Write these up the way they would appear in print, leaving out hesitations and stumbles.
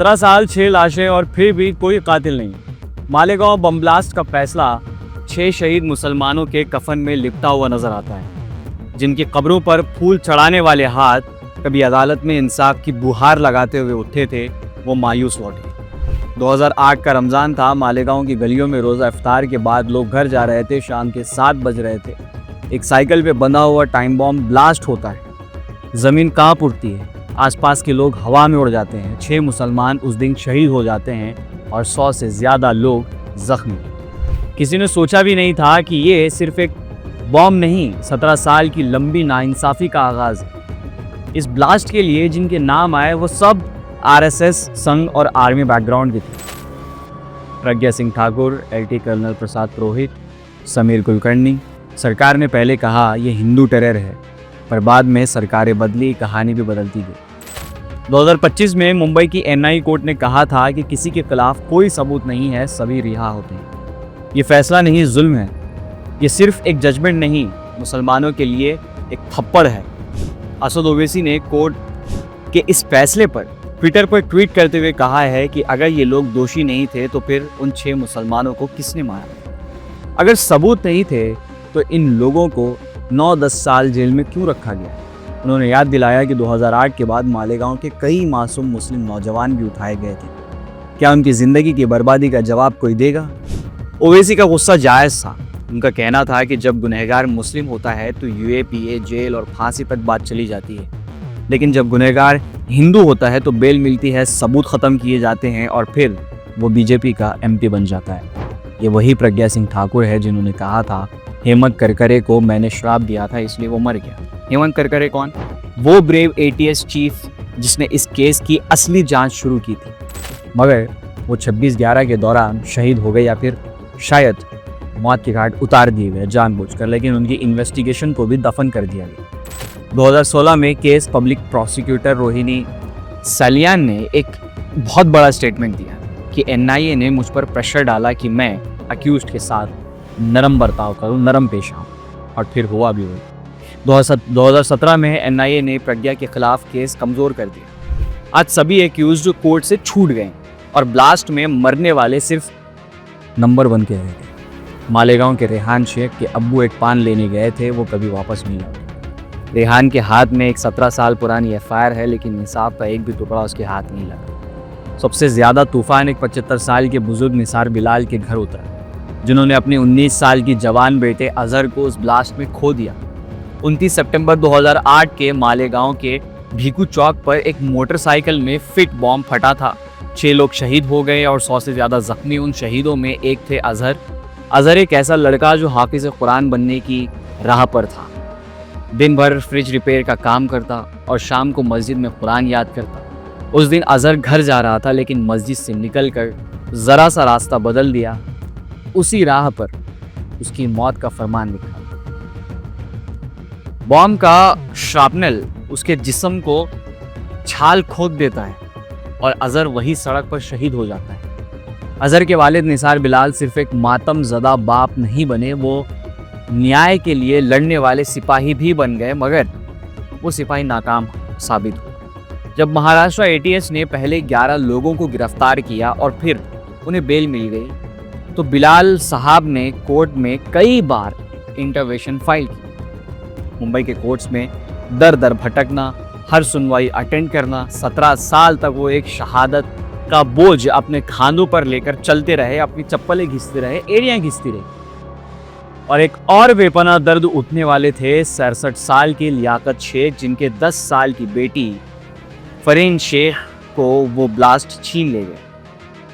17 साल 6 लाशें और फिर भी कोई कातिल नहीं। मालेगांव बम ब्लास्ट का फैसला 6 शहीद मुसलमानों के कफन में लिपटा हुआ नजर आता है, जिनकी कब्रों पर फूल चढ़ाने वाले हाथ कभी अदालत में इंसाफ की गुहार लगाते हुए उठे थे, वो मायूस लौटे। 2008 का रमज़ान था। मालेगांव की गलियों में रोज़ा इफ्तार के बाद लोग घर जा रहे थे। शाम के 7 बज रहे थे। एक साइकिल पे बंधा हुआ टाइम बॉम्ब ब्लास्ट होता है। ज़मीन कांप उठती है। आसपास के लोग हवा में उड़ जाते हैं। 6 मुसलमान उस दिन शहीद हो जाते हैं और 100 से ज़्यादा लोग जख्मी। किसी ने सोचा भी नहीं था कि ये सिर्फ एक बॉम्ब नहीं, 17 साल की लंबी नाइंसाफ़ी का आगाज़ है। इस ब्लास्ट के लिए जिनके नाम आए वो सब आरएसएस, संघ और आर्मी बैकग्राउंड के थे। Pragya Singh Thakur, LT colonel Prasad Purohit, Sameer Kulkarni. सरकार ने पहले कहा ये हिंदू टेरर है, पर बाद में सरकारें बदली, कहानी भी बदलती गई। 2025 में मुंबई की NI कोर्ट ने कहा था कि किसी के खिलाफ कोई सबूत नहीं है, सभी रिहा होते हैं। ये फैसला नहीं, जुल्म है। ये सिर्फ एक जजमेंट नहीं, मुसलमानों के लिए एक थप्पड़ है। असद ओवैसी ने कोर्ट के इस फैसले पर ट्विटर पर ट्वीट करते हुए कहा है कि अगर ये लोग दोषी नहीं थे तो फिर उन 6 मुसलमानों को किसने मारा? अगर सबूत नहीं थे तो इन लोगों को 9-10 साल जेल में क्यों रखा गया? उन्होंने याद दिलाया कि 2008 के बाद मालेगांव के कई मासूम मुस्लिम नौजवान भी उठाए गए थे। क्या उनकी ज़िंदगी की बर्बादी का जवाब कोई देगा? ओवैसी का गुस्सा जायज़ था। उनका कहना था कि जब गुनहगार मुस्लिम होता है तो UAPA, जेल और फांसी तक बात चली जाती है, लेकिन जब गुनहगार हिंदू होता है तो बेल मिलती है, सबूत ख़त्म किए जाते हैं और फिर वो BJP का MP बन जाता है। ये वही प्रज्ञा सिंह ठाकुर है जिन्होंने कहा था हेमंत करकरे को मैंने श्राप दिया था इसलिए वो मर गया। हेमंत करकरे कौन? वो ब्रेव ATS चीफ जिसने इस केस की असली जांच शुरू की थी, मगर वो 26/11 के दौरान शहीद हो गए या फिर शायद मौत के घाट उतार दिए गए जानबूझकर, लेकिन उनकी इन्वेस्टिगेशन को भी दफन कर दिया गया। 2016 में case public prosecutor Rohini Salian ने एक बहुत बड़ा स्टेटमेंट दिया कि NIA ने मुझ पर प्रेशर डाला कि मैं अक्यूज्ड के साथ नरम बर्ताव करूं, नरम पेश आऊं, और फिर हुआ भी वही। 2017 में NIA ने प्रज्ञा के खिलाफ केस कमज़ोर कर दिया। आज सभी अक्यूज्ड कोर्ट से छूट गए और ब्लास्ट में मरने वाले सिर्फ नंबर 1 के रह गए। मालेगांव के रेहान शेख के अब्बू एक पान लेने गए थे, वो कभी वापस नहीं लौटे। रेहान के हाथ में एक 17 साल पुरानी FIR है, लेकिन इंसाफ का एक भी टुकड़ा उसके हाथ नहीं लगा। सबसे ज़्यादा तूफान एक 75 साल के बुजुर्ग निसार बिलाल के घर उतरा, जिन्होंने अपने 19 साल की जवान बेटे अजहर को उस ब्लास्ट में खो दिया। 29 सितंबर 2008 के मालेगांव के भीकू चौक पर एक मोटरसाइकिल में फिट बॉम्ब फटा था। 6 लोग शहीद हो गए और 100 से ज़्यादा जख्मी। उन शहीदों में एक थे अजहर। अजहर एक ऐसा लड़का जो हाफिज़ कुरान बनने की राह पर था। दिन भर फ्रिज रिपेयर का काम करता और शाम को मस्जिद में कुरान याद करता। उस दिन अजहर घर जा रहा था, लेकिन मस्जिद से निकलकर ज़रा सा रास्ता बदल दिया। उसी राह पर उसकी मौत का फरमान लिखा। बॉम्ब का शार्पनल उसके जिस्म को छाल खोद देता है और अजहर वही सड़क पर शहीद हो जाता है। अजहर के वालिद निसार बिलाल सिर्फ एक मातम ज़दा बाप नहीं बने, वो न्याय के लिए लड़ने वाले सिपाही भी बन गए, मगर वो सिपाही नाकाम साबित हुए। जब महाराष्ट्र ATS ने पहले 11 लोगों को गिरफ्तार किया और फिर उन्हें बेल मिल गई, तो बिलाल साहब ने कोर्ट में कई बार इंटरवेंशन फाइल की। मुंबई के कोर्ट्स में दर दर भटकना, हर सुनवाई अटेंड करना। 17 साल तक वो एक शहादत का बोझ अपने खानों पर लेकर चलते रहे, अपनी चप्पलें घिसते रहे, एड़ियां घिसती रही। और एक और बेपनाह दर्द उठने वाले थे 67 साल की लियाकत शेख, जिनके 10 साल की बेटी फरीन शेख को वो ब्लास्ट छीन ले गए।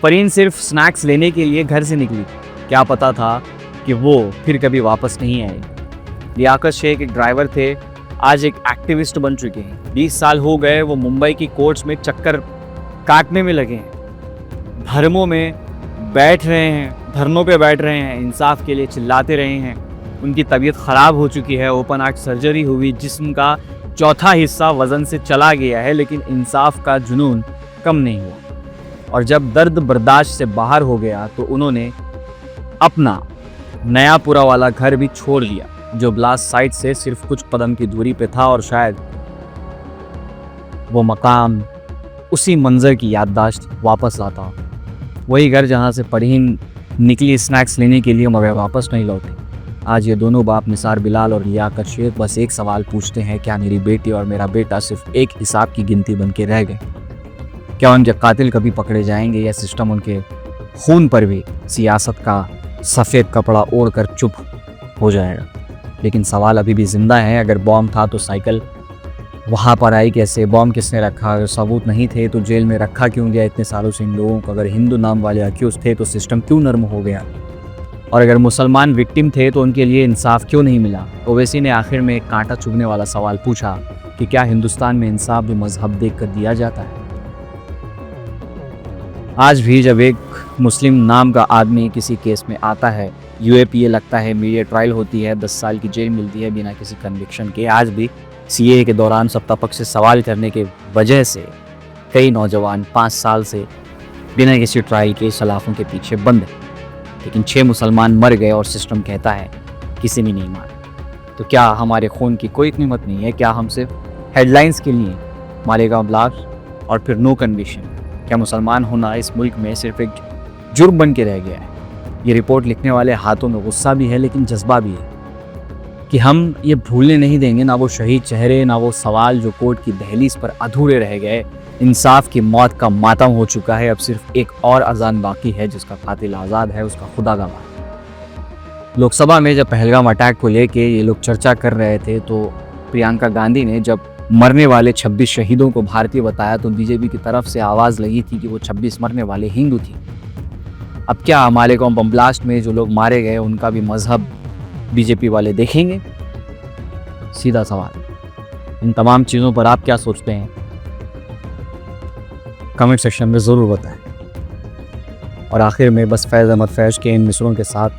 फरीन सिर्फ स्नैक्स लेने के लिए घर से निकली, क्या पता था कि वो फिर कभी वापस नहीं आएगी। लियाकत शेख एक ड्राइवर थे, आज एक एक्टिविस्ट बन चुके हैं। 20 साल हो गए वो मुंबई की कोर्ट्स में चक्कर काटने में लगे हैं, धर्मों में बैठ रहे हैं, धरनों पे बैठ रहे हैं, इंसाफ के लिए चिल्लाते रहे हैं। उनकी तबीयत ख़राब हो चुकी है, ओपन हार्ट सर्जरी हुई, जिस्म का चौथा हिस्सा वज़न से चला गया है, लेकिन इंसाफ का जुनून कम नहीं हुआ। और जब दर्द बर्दाश्त से बाहर हो गया तो उन्होंने अपना नया पुरा वाला घर भी छोड़ दिया, जो ब्लास्ट साइट से सिर्फ कुछ कदम की दूरी पे था, और शायद वो मकाम उसी मंज़र की याददाश्त वापस लाता हूँ। वही घर जहाँ से परहीन निकली स्नैक्स लेने के लिए मगर वापस नहीं लौटी। आज ये दोनों बाप निसार बिलाल और लियाकत शेख बस एक सवाल पूछते हैं, क्या मेरी बेटी और मेरा बेटा सिर्फ एक हिसाब की गिनती बन के रह गए? क्या उनके कातिल कभी पकड़े जाएंगे या सिस्टम उनके खून पर भी सियासत का सफ़ेद कपड़ा ओढ़ कर चुप हो जाएगा? लेकिन सवाल अभी भी ज़िंदा है। अगर बॉम्ब था तो साइकिल वहाँ पर आई कैसे? बॉम्ब किसने रखा? अगर सबूत नहीं थे तो जेल में रखा क्यों गया इतने सालों से इन लोगों को? अगर हिंदू नाम वाले अक्यूज थे तो सिस्टम क्यों नर्म हो गया? और अगर मुसलमान विक्टिम थे तो उनके लिए इंसाफ क्यों नहीं मिला? ओवैसी ने आखिर में एक कांटा चुभने वाला सवाल पूछा कि क्या हिंदुस्तान में इंसाफ भी मजहब देख कर दिया जाता है? आज भी जब एक मुस्लिम नाम का आदमी किसी केस में आता है, यूएपीए लगता है, मीडिया ट्रायल होती है, 10 साल की जेल मिलती है बिना किसी कन्विक्शन के। आज भी सीए के दौरान सत्ता पक्ष से सवाल करने के वजह से कई नौजवान 5 साल से बिना किसी ट्रायल के सलाखों के पीछे बंद हैं। लेकिन 6 मुसलमान मर गए और सिस्टम कहता है किसी ने नहीं मारा। तो क्या हमारे खून की कोई कीमत नहीं है? क्या हम सिर्फ हेडलाइंस के लिए मालेगांव ब्लास्ट और फिर नो कन्विक्शन? क्या मुसलमान होना इस मुल्क में सिर्फ एक जुर्म बन के रह गया है? ये रिपोर्ट लिखने वाले हाथों में गुस्सा भी है लेकिन जज्बा भी है कि हम ये भूलने नहीं देंगे, ना वो शहीद चेहरे, ना वो सवाल जो कोर्ट की दहलीज पर अधूरे रह गए। इंसाफ की मौत का मातम हो चुका है। अब सिर्फ एक और अजान बाकी है जिसका कातिल आज़ाद है, उसका खुदा गवाह। लोकसभा में जब पहलगाम अटैक को लेके ये लोग चर्चा कर रहे थे तो प्रियंका गांधी ने जब मरने वाले 26 शहीदों को भारतीय बताया तो बीजेपी की तरफ से आवाज़ लगी थी कि वो 26 मरने वाले हिंदू थी। अब क्या मालेगांव बम ब्लास्ट में जो लोग मारे गए उनका भी मजहब बीजेपी वाले देखेंगे? सीधा सवाल। इन तमाम चीज़ों पर आप क्या सोचते हैं? कमेंट सेक्शन में ज़रूर बताएं। और आखिर में बस फैज़ अहमद फैज़ के इन मिसरों के साथ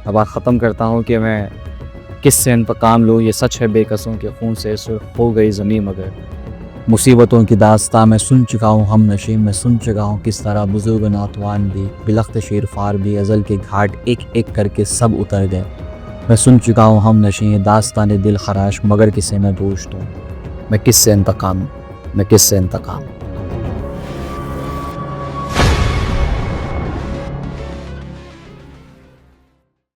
अब ख़त्म करता हूँ कि मैं किससे इंतकाम लूँ, ये सच है बेकसों के खून से सुर्ख हो गई ज़मीं मगर मुसीबतों की दास्तां मैं सुन चुका हूँ हम नशीं, मैं सुन चुका हूँ किस तरह बुजुर्ग नातवान भी बिलख्त शेर फार भी अज़ल के घाट एक एक करके सब उतर गए। मैं सुन चुका हूँ हम नशीं दास्तान दिल खराश मगर किसे मैं दोष दूँ, मैं किससे इंतकाम